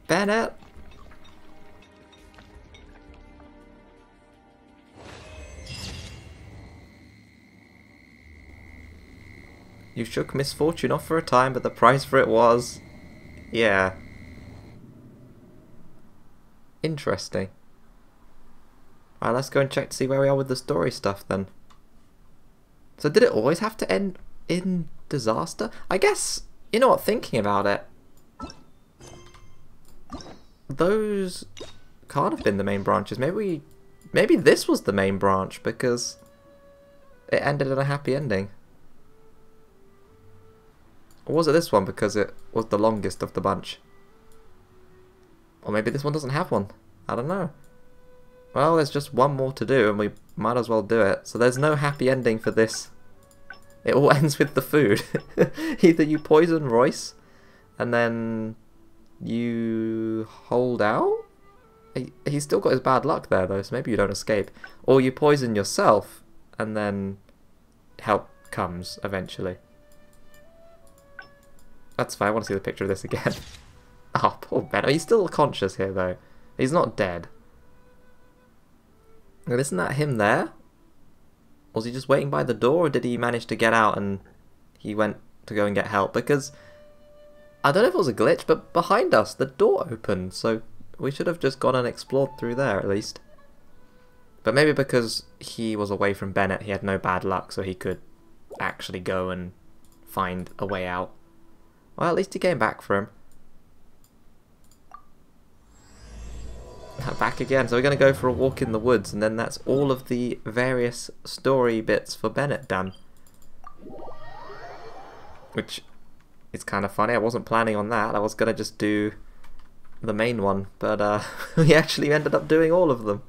Bennett! You shook misfortune off for a time, but the price for it was... yeah. Interesting. Alright, let's go and check to see where we are with the story stuff then. So did it always have to end in disaster? I guess, you know what, thinking about it, those can't have been the main branches. Maybe this was the main branch because it ended in a happy ending. Or was it this one because it was the longest of the bunch? Or maybe this one doesn't have one. I don't know. Well, there's just one more to do and we might as well do it. So there's no happy ending for this. It all ends with the food. Either you poison Royce and then you hold out? He's still got his bad luck there though, so maybe you don't escape. Or you poison yourself and then help comes eventually. That's fine, I want to see the picture of this again. Oh, poor Bennett. He's still conscious here though. He's not dead. And isn't that him there? Was he just waiting by the door, or did he manage to get out and he went to go and get help? Because I don't know if it was a glitch, but behind us the door opened, so we should have just gone and explored through there at least. But maybe because he was away from Bennett, he had no bad luck, so he could actually go and find a way out. Well, at least he came back for him. Back again, so we're going to go for a walk in the woods, and then that's all of the various story bits for Bennett done. Which is kind of funny, I wasn't planning on that, I was going to just do the main one, but we actually ended up doing all of them.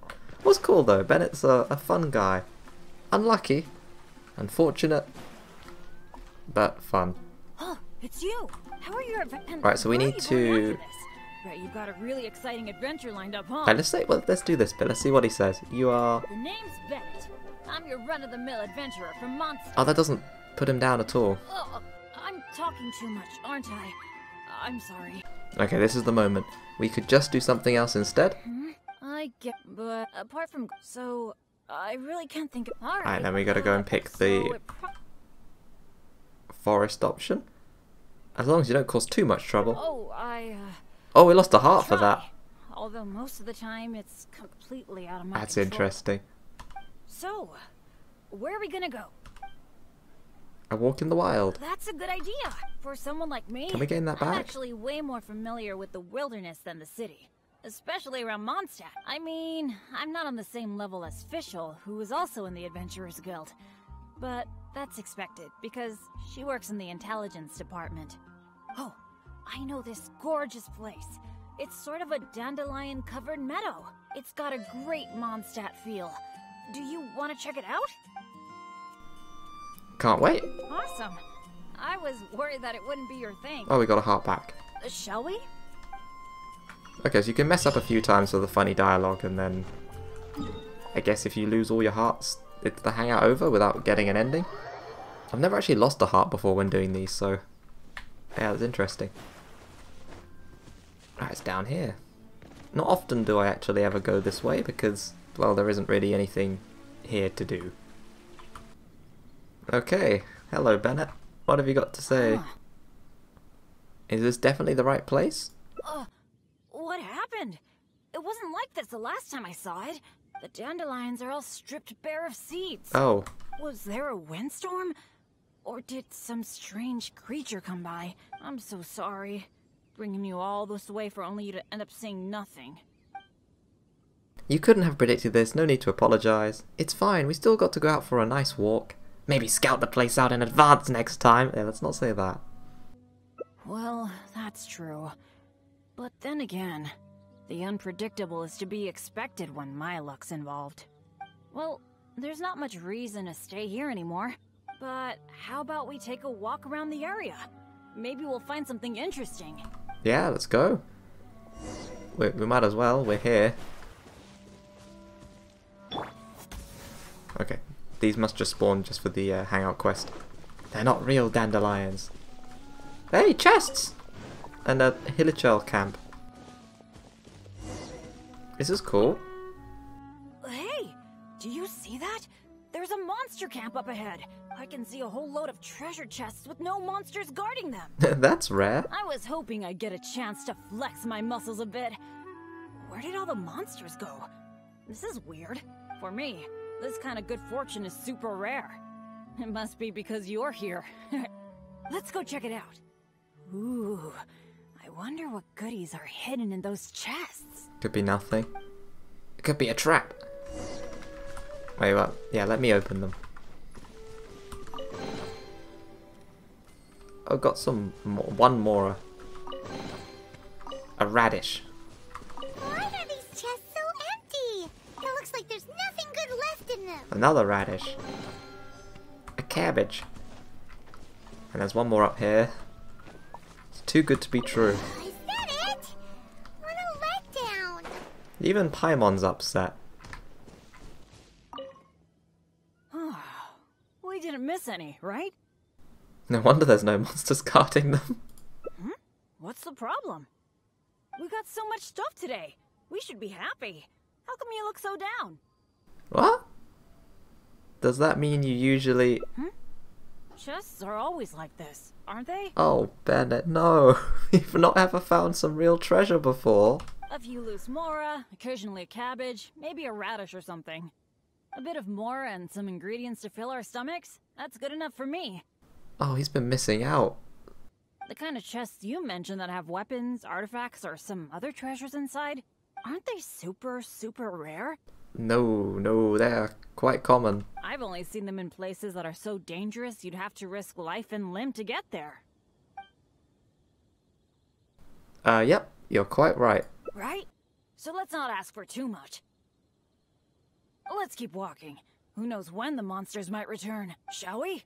What's cool though, Bennett's a fun guy. Unlucky, unfortunate, but fun. Oh, it's you! How are your adventures? Right, so we need to... Right, you've got a really exciting adventure lined up, huh? Right, let's do this bit. Let's see what he says. You are... The name's Bennett. I'm your run-of-the-mill adventurer from Monster. Oh, that doesn't put him down at all. Oh, I'm talking too much, aren't I? I'm sorry. Okay, this is the moment. We could just do something else instead. I get... But apart from... So, I really can't think of... Alright, then we gotta go and pick the forest option. As long as you don't cause too much trouble. Oh, Oh, we lost a heart for that. Although most of the time it's completely out of my That's control. interesting. So, where are we gonna go? A walk in the wild. That's a good idea. For someone like me, Can we gain that I'm back? actually way more familiar with the wilderness than the city. Especially around Mondstadt. I mean, I'm not on the same level as Fischl, who is also in the Adventurers Guild. But that's expected, because she works in the intelligence department. Oh, I know this gorgeous place. It's sort of a dandelion-covered meadow. It's got a great Mondstadt feel. Do you want to check it out? Can't wait. Awesome. I was worried that it wouldn't be your thing. Oh, we got a heart back. Shall we? Okay, so you can mess up a few times with the funny dialogue, and then I guess if you lose all your hearts, it's the hangout over without getting an ending. I've never actually lost a heart before when doing these, so yeah, that's interesting. Right, it's down here. Not often do I actually ever go this way because, well, there isn't really anything here to do. Okay, hello Bennett. What have you got to say? Is this definitely the right place? What happened? It wasn't like this the last time I saw it. The dandelions are all stripped bare of seeds. Oh. Was there a windstorm? Or did some strange creature come by? I'm so sorry. Bringing you all this way for only you to end up seeing nothing. You couldn't have predicted this, no need to apologise. It's fine, we still got to go out for a nice walk. Maybe scout the place out in advance next time. Yeah, let's not say that. Well, that's true. But then again, the unpredictable is to be expected when my luck's involved. Well, there's not much reason to stay here anymore. But how about we take a walk around the area? Maybe we'll find something interesting. Yeah, let's go. We might as well, we're here. Okay, these must just spawn just for the hangout quest. They're not real dandelions. Hey, chests! And a Hilichurl camp. This is cool. Hey, do you see that? There's a monster camp up ahead. I can see a whole load of treasure chests with no monsters guarding them. That's rare. I was hoping I'd get a chance to flex my muscles a bit. Where did all the monsters go? This is weird. For me, this kind of good fortune is super rare. It must be because you're here. Let's go check it out. Ooh, I wonder what goodies are hidden in those chests. Could be nothing. It could be a trap. Wait, what? Yeah, let me open them. I've got some more, one more. A radish. Why are these chests so empty? It looks like there's nothing good left in them. Another radish. A cabbage. And there's one more up here. It's too good to be true. Is that it? What a letdown. Even Paimon's upset. We didn't miss any, right? No wonder there's no monsters guarding them. What's the problem? We got so much stuff today. We should be happy. How come you look so down? What? Does that mean you usually... Chests are always like this, aren't they? Oh, Bennett, no. You've not ever found some real treasure before. A few loose mora, occasionally a cabbage, maybe a radish or something. A bit of mora and some ingredients to fill our stomachs? That's good enough for me. Oh, he's been missing out. The kind of chests you mentioned that have weapons, artifacts, or some other treasures inside, aren't they super, super rare? No, they're quite common. I've only seen them in places that are so dangerous you'd have to risk life and limb to get there. Yep, you're quite right. Right? So let's not ask for too much. Let's keep walking. Who knows when the monsters might return, shall we?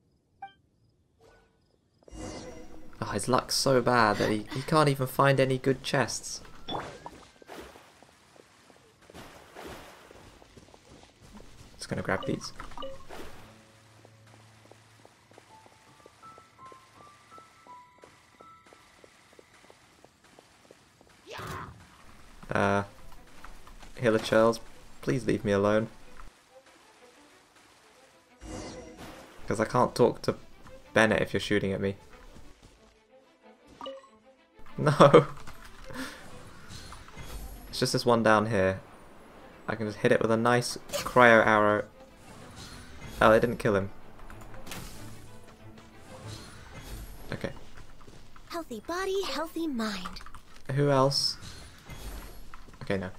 Oh, his luck's so bad that he can't even find any good chests. Just gonna grab these. Healer Charles, please leave me alone. Because I can't talk to Bennett if you're shooting at me. No! It's just this one down here. I can just hit it with a nice cryo arrow. Oh, it didn't kill him. Okay. Healthy body, healthy mind. Who else? Okay, no.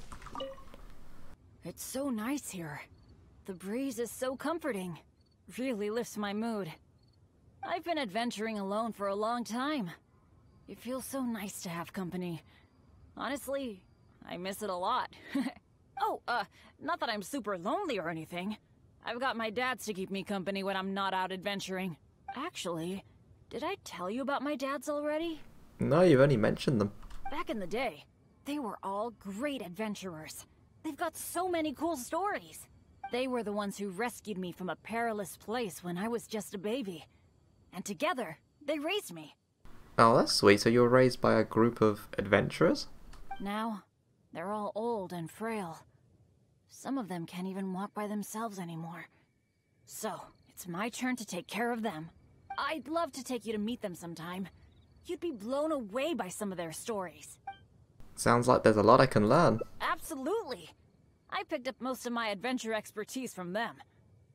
It's so nice here. The breeze is so comforting. Really lifts my mood. I've been adventuring alone for a long time. It feels so nice to have company. Honestly, I miss it a lot. Oh, not that I'm super lonely or anything. I've got my dads to keep me company when I'm not out adventuring. Actually, did I tell you about my dads already? No, you've only mentioned them. Back in the day, they were all great adventurers. They've got so many cool stories. They were the ones who rescued me from a perilous place when I was just a baby. And together, they raised me. Oh, that's sweet. So you were raised by a group of adventurers? Now, they're all old and frail. Some of them can't even walk by themselves anymore. So, it's my turn to take care of them. I'd love to take you to meet them sometime. You'd be blown away by some of their stories. Sounds like there's a lot I can learn. Absolutely. I picked up most of my adventure expertise from them.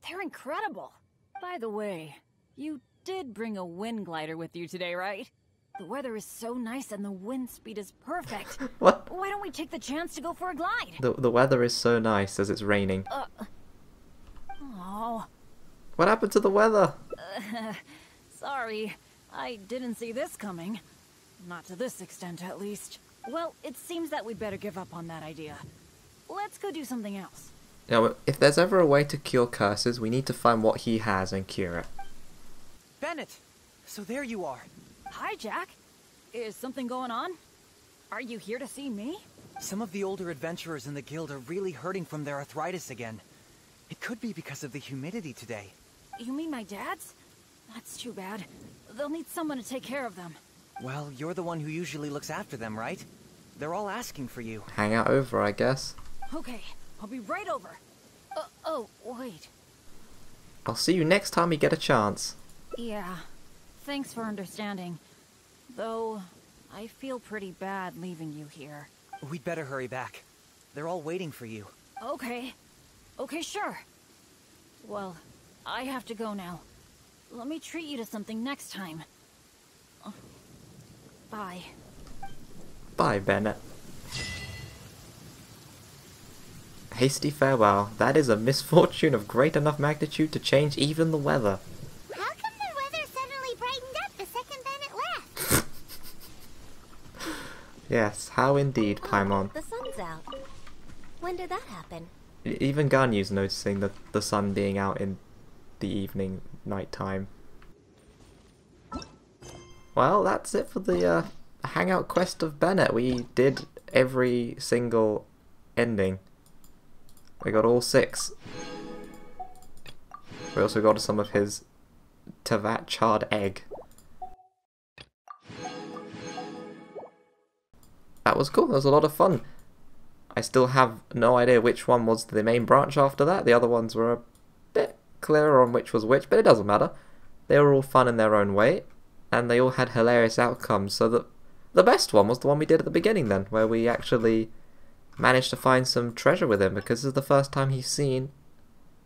They're incredible. By the way, you did bring a wind glider with you today, right? The weather is so nice and the wind speed is perfect. What? Why don't we take the chance to go for a glide? The weather is so nice as it's raining. Oh. What happened to the weather? Sorry. I didn't see this coming. Not to this extent, at least. Well, it seems that we'd better give up on that idea. Let's go do something else. You know, if there's ever a way to cure curses, we need to find what he has and cure it. Bennett! So there you are. Hi, Jack. Is something going on? Are you here to see me? Some of the older adventurers in the guild are really hurting from their arthritis again. It could be because of the humidity today. You mean my dad's? That's too bad. They'll need someone to take care of them. Well, you're the one who usually looks after them, right? They're all asking for you. Hang out over, I guess. Okay, I'll be right over. Oh, wait. I'll see you next time we get a chance. Yeah, thanks for understanding. Though, I feel pretty bad leaving you here. We'd better hurry back. They're all waiting for you. Okay. Okay, sure. Well, I have to go now. Let me treat you to something next time. Bye. Bye, Bennett. Hasty farewell. That is a misfortune of great enough magnitude to change even the weather. How come the weather suddenly brightened up the second Bennett left? Yes, how indeed, Paimon. The sun's out. When did that happen? Even Ganyu's noticing the sun being out in the evening, night time. Well, that's it for the Hangout quest of Bennett. We did every single ending. We got all 6. We also got some of his Tavat charred egg. That was cool, that was a lot of fun. I still have no idea which one was the main branch after that. The other ones were a bit clearer on which was which, but it doesn't matter. They were all fun in their own way, and they all had hilarious outcomes, so that the best one was the one we did at the beginning then, where we actually managed to find some treasure with him, because this is the first time he's seen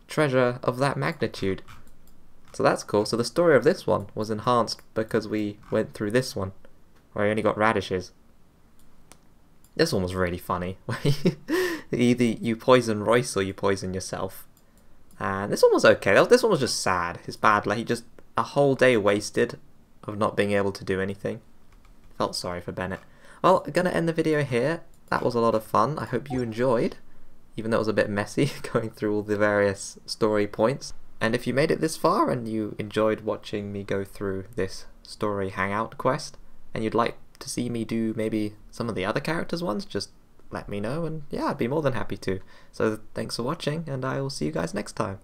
treasure of that magnitude. So that's cool. So the story of this one was enhanced because we went through this one, where he only got radishes. This one was really funny, where either you poison Royce or you poison yourself. And this one was okay. This one was just sad. It's bad. Like, he just, a whole day wasted of not being able to do anything. Felt sorry for Bennett. Well, I'm gonna end the video here. That was a lot of fun. I hope you enjoyed, even though it was a bit messy going through all the various story points. And if you made it this far and you enjoyed watching me go through this story hangout quest, and you'd like to see me do maybe some of the other characters' ones, just let me know, and yeah, I'd be more than happy to. So thanks for watching, and I will see you guys next time.